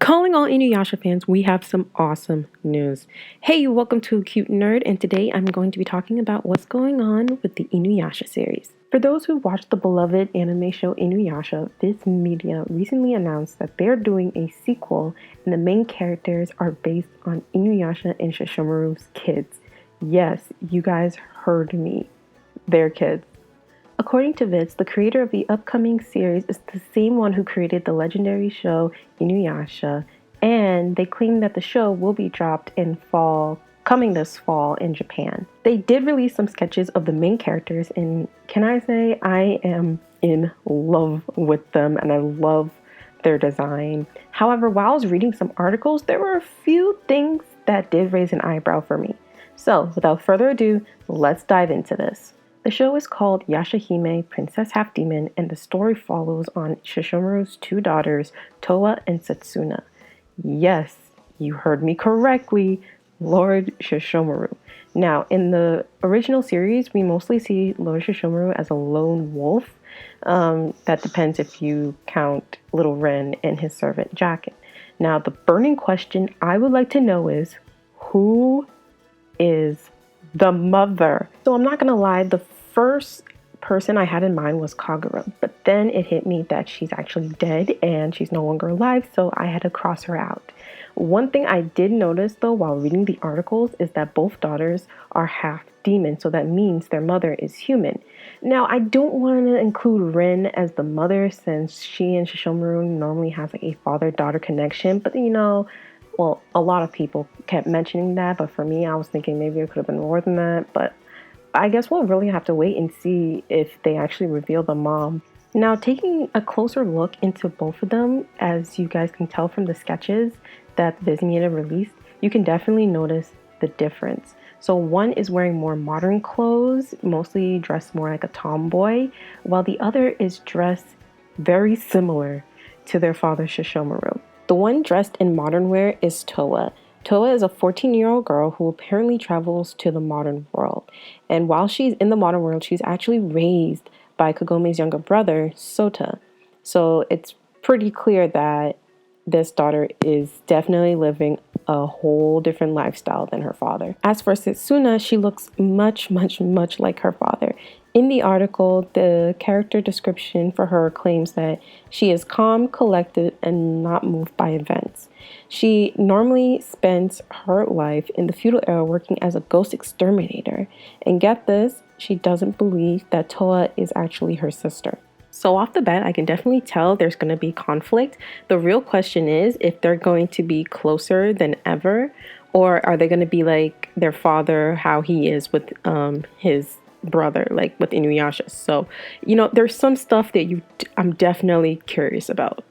Calling all Inuyasha fans, we have some awesome news. Hey, welcome to Cute Nerd, and today I'm going to be talking about what's going on with the Inuyasha series. For those who watched the beloved anime show Inuyasha, VIZ Media recently announced that they're doing a sequel, and the main characters are based on Inuyasha and Shishomaru's kids. Yes, you guys heard me. They're kids. According to VIZ, the creator of the upcoming series is the same one who created the legendary show Inuyasha, and they claim that the show will be dropped coming this fall in Japan. They did release some sketches of the main characters, and can I say I am in love with them and I love their design. However, while I was reading some articles, there were a few things that did raise an eyebrow for me. So, without further ado, let's dive into this. The show is called Yashahime, Princess Half Demon, and the story follows on Shishomaru's two daughters, Toa and Setsuna. Yes, you heard me correctly, Lord Shishomaru. Now, in the original series, we mostly see Lord Shishomaru as a lone wolf. That depends if you count Little Ren and his servant Jacket. Now, the burning question I would like to know is, who is the mother? So I'm not gonna lie, the first person I had in mind was Kagura, but then it hit me that she's actually dead and she's no longer alive, so I had to cross her out. One thing I did notice though while reading the articles is that both daughters are half demon, so that means their mother is human. Now, I don't want to include Rin as the mother since she and Shishomaru normally have like a father-daughter connection, but well, a lot of people kept mentioning that, but for me, I was thinking maybe it could have been more than that, but I guess we'll really have to wait and see if they actually reveal the mom. Now, taking a closer look into both of them, as you guys can tell from the sketches that VIZ Media released, you can definitely notice the difference. So one is wearing more modern clothes, mostly dressed more like a tomboy, while the other is dressed very similar to their father Shishomaru. The one dressed in modern wear is Toa. Toa is a 14-year-old girl who apparently travels to the modern world. And while she's in the modern world, she's actually raised by Kagome's younger brother, Sota. So it's pretty clear that this daughter is definitely living a whole different lifestyle than her father. As for Setsuna, she looks much like her father. In the article, the character description for her claims that she is calm, collected, and not moved by events. She normally spends her life in the feudal era working as a ghost exterminator. And get this, she doesn't believe that Toa is actually her sister. So off the bat, I can definitely tell there's going to be conflict. The real question is if they're going to be closer than ever, or are they going to be like their father, how he is with his brother, like with Inuyasha. So, there's some stuff that I'm definitely curious about.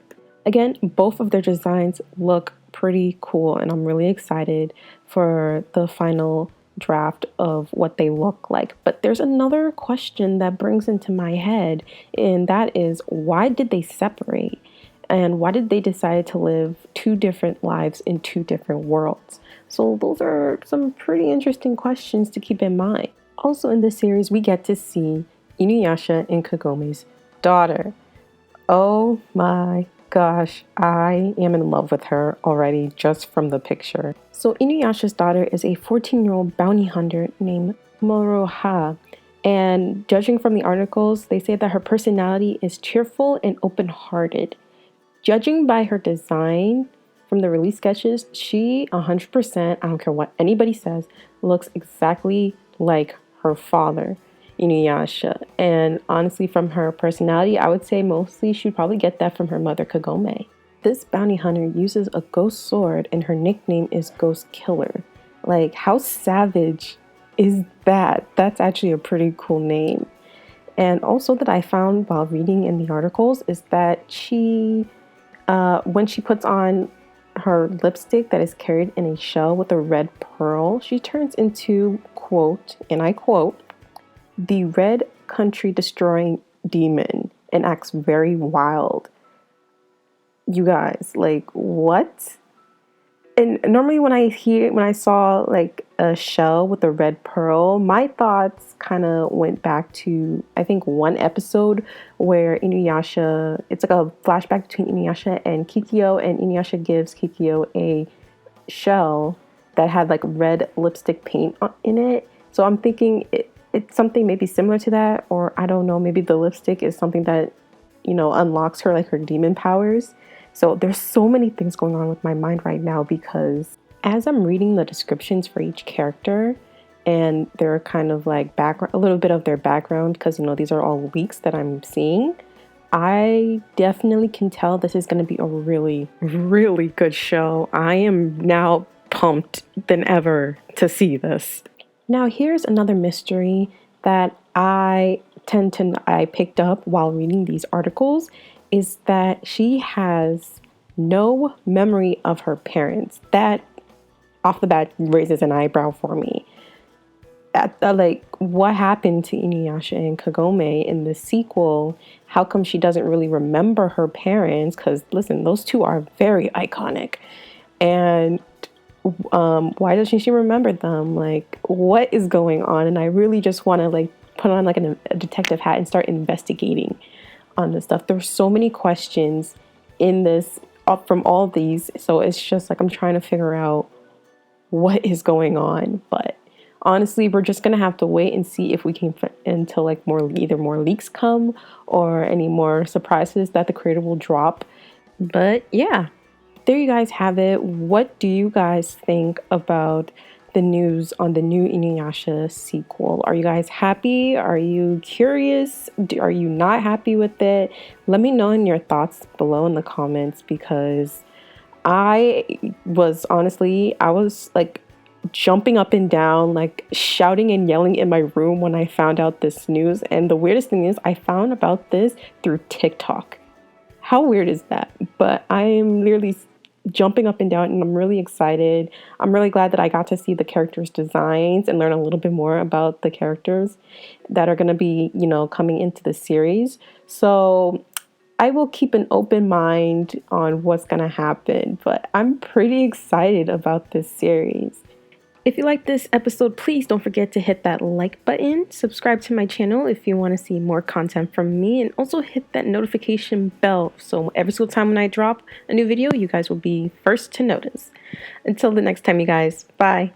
Again, both of their designs look pretty cool, and I'm really excited for the final draft of what they look like. But there's another question that brings into my head, and that is, why did they separate? And why did they decide to live two different lives in two different worlds? So those are some pretty interesting questions to keep in mind. Also in this series, we get to see Inuyasha and Kagome's daughter. Oh my gosh, I am in love with her already just from the picture. So Inuyasha's daughter is a 14-year-old bounty hunter named Moroha. And judging from the articles, they say that her personality is cheerful and open-hearted. Judging by her design from the release sketches, she 100%, I don't care what anybody says, looks exactly like her father, Inuyasha. And honestly, from her personality, I would say mostly she'd probably get that from her mother, Kagome. This bounty hunter uses a ghost sword and her nickname is Ghost Killer. Like, how savage is that? That's actually a pretty cool name. And also that I found while reading in the articles is that she, when she puts on her lipstick that is carried in a shell with a red pearl, she turns into, quote, and I quote, the red country destroying demon and acts very wild. You guys, like, what? And normally when I saw like a shell with a red pearl, my thoughts kind of went back to, I think, one episode where Inuyasha, it's like a flashback between Inuyasha and Kikyo, and Inuyasha gives Kikyo a shell that had like red lipstick paint in it. So I'm thinking it's something maybe similar to that, or I don't know, maybe the lipstick is something that, unlocks her like her demon powers. So there's so many things going on with my mind right now because as I'm reading the descriptions for each character and they're kind of like background, a little bit of their background, because these are all leaks that I'm seeing, I definitely can tell this is going to be a really, really good show. I am now pumped than ever to see this. Now, here's another mystery that I picked up while reading these articles, is that she has no memory of her parents. That off the bat raises an eyebrow for me. What happened to Inuyasha and Kagome in the sequel? How come she doesn't really remember her parents? Because listen, those two are very iconic. And why doesn't she remember them? Like, what is going on? And I really just want to put on a detective hat and start investigating on this stuff. There's so many questions in this from all of these. So it's just like I'm trying to figure out what is going on. But honestly, we're just gonna have to wait and see if we can until either more leaks come or any more surprises that the creator will drop. But yeah, there you guys have it. What do you guys think about the news on the new Inuyasha sequel? Are you guys happy? Are you curious? Are you not happy with it? Let me know in your thoughts below in the comments, because I was like jumping up and down, like shouting and yelling in my room when I found out this news. And the weirdest thing is I found about this through TikTok. How weird is that? But I am literally jumping up and down, and I'm really excited. I'm really glad that I got to see the characters' designs and learn a little bit more about the characters that are going to be, coming into the series. So I will keep an open mind on what's going to happen, but I'm pretty excited about this series. If you like this episode, please don't forget to hit that like button, subscribe to my channel if you want to see more content from me, and also hit that notification bell so every single time when I drop a new video, you guys will be first to notice. Until the next time, you guys, bye.